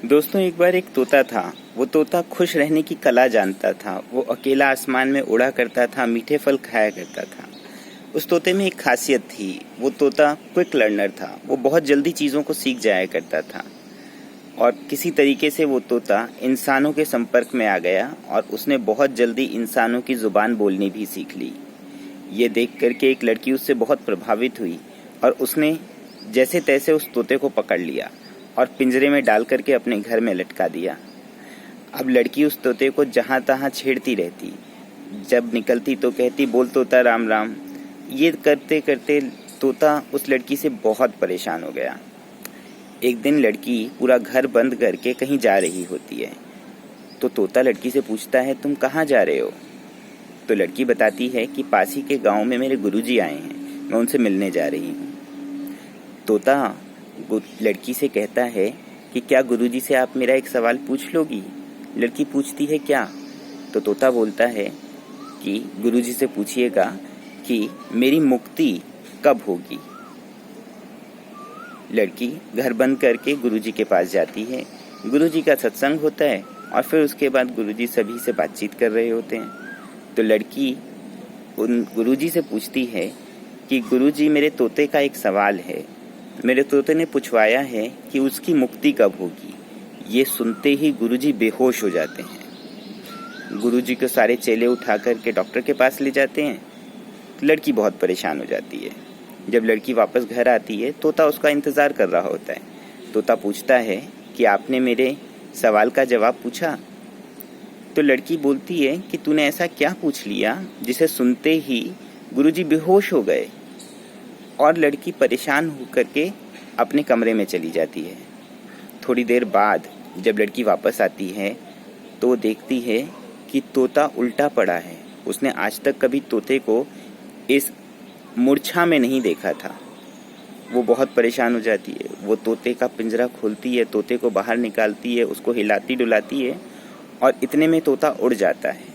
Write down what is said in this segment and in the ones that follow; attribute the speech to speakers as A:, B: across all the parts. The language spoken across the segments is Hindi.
A: दोस्तों, एक बार एक तोता था। वो तोता खुश रहने की कला जानता था। वो अकेला आसमान में उड़ा करता था, मीठे फल खाया करता था। उस तोते में एक खासियत थी। वो तोता क्विक लर्नर था। वो बहुत जल्दी चीज़ों को सीख जाया करता था। और किसी तरीके से वो तोता इंसानों के संपर्क में आ गया और उसने बहुत जल्दी इंसानों की ज़ुबान बोलनी भी सीख ली। ये देख करके एक लड़की उससे बहुत प्रभावित हुई और उसने जैसे तैसे उस तोते को पकड़ लिया और पिंजरे में डाल करके अपने घर में लटका दिया। अब लड़की उस तोते को जहाँ तहाँ छेड़ती रहती। जब निकलती तो कहती, बोल तोता राम राम। ये करते करते तोता उस लड़की से बहुत परेशान हो गया। एक दिन लड़की पूरा घर बंद करके कहीं जा रही होती है। तो तोता लड़की से पूछता है, तुम कहाँ जा रहे हो? तो लड़की बताती है कि पास ही के गांव में मेरे गुरुजी आए हैं, मैं उनसे मिलने जा रही हूँ। तोता लड़की से कहता है कि क्या गुरुजी से आप मेरा एक सवाल पूछ लोगी? लड़की पूछती है, क्या? तो तोता बोलता है कि गुरुजी से पूछिएगा कि मेरी मुक्ति कब होगी। लड़की घर बंद करके गुरुजी के पास जाती है। गुरुजी का सत्संग होता है और फिर उसके बाद गुरुजी सभी से बातचीत कर रहे होते हैं। तो लड़की उन गुरुजी से पूछती है कि गुरुजी, मेरे तोते का एक सवाल है। मेरे तोते ने पूछवाया है कि उसकी मुक्ति कब होगी। ये सुनते ही गुरुजी बेहोश हो जाते हैं। गुरुजी को सारे चेले उठा करके डॉक्टर के पास ले जाते हैं। लड़की बहुत परेशान हो जाती है। जब लड़की वापस घर आती है, तोता उसका इंतज़ार कर रहा होता है। तोता पूछता है कि आपने मेरे सवाल का जवाब पूछा? तो लड़की बोलती है कि तूने ऐसा क्या पूछ लिया जिसे सुनते ही गुरुजी बेहोश हो गए। और लड़की परेशान होकर के अपने कमरे में चली जाती है। थोड़ी देर बाद जब लड़की वापस आती है तो वो देखती है कि तोता उल्टा पड़ा है। उसने आज तक कभी तोते को इस मूर्छा में नहीं देखा था। वो बहुत परेशान हो जाती है। वो तोते का पिंजरा खोलती है, तोते को बाहर निकालती है, उसको हिलाती डुलाती है और इतने में तोता उड़ जाता है।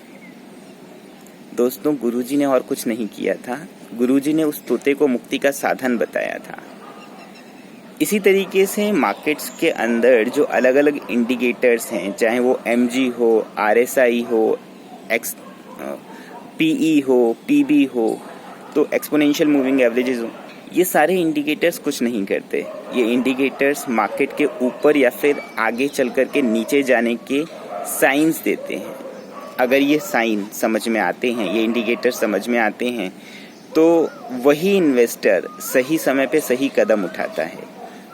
A: दोस्तों, गुरुजी ने और कुछ नहीं किया था। गुरुजी ने उस तोते को मुक्ति का साधन बताया था। इसी तरीके से मार्केट्स के अंदर जो अलग अलग इंडिकेटर्स हैं, चाहे वो MG हो, RSI हो, PE हो, PB हो, तो एक्सपोनेंशियल मूविंग एवरेजेस हो, ये सारे इंडिकेटर्स कुछ नहीं करते। ये इंडिकेटर्स मार्केट के ऊपर या फिर आगे चल कर के नीचे जाने के साइंस देते हैं। अगर ये साइन समझ में आते हैं, ये इंडिकेटर समझ में आते हैं, तो वही इन्वेस्टर सही समय पे सही कदम उठाता है।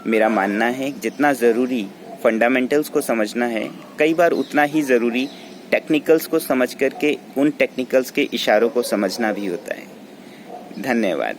A: मेरा मानना है जितना ज़रूरी फंडामेंटल्स को समझना है, कई बार उतना ही ज़रूरी टेक्निकल्स को समझ करके उन टेक्निकल्स के इशारों को समझना भी होता है। धन्यवाद।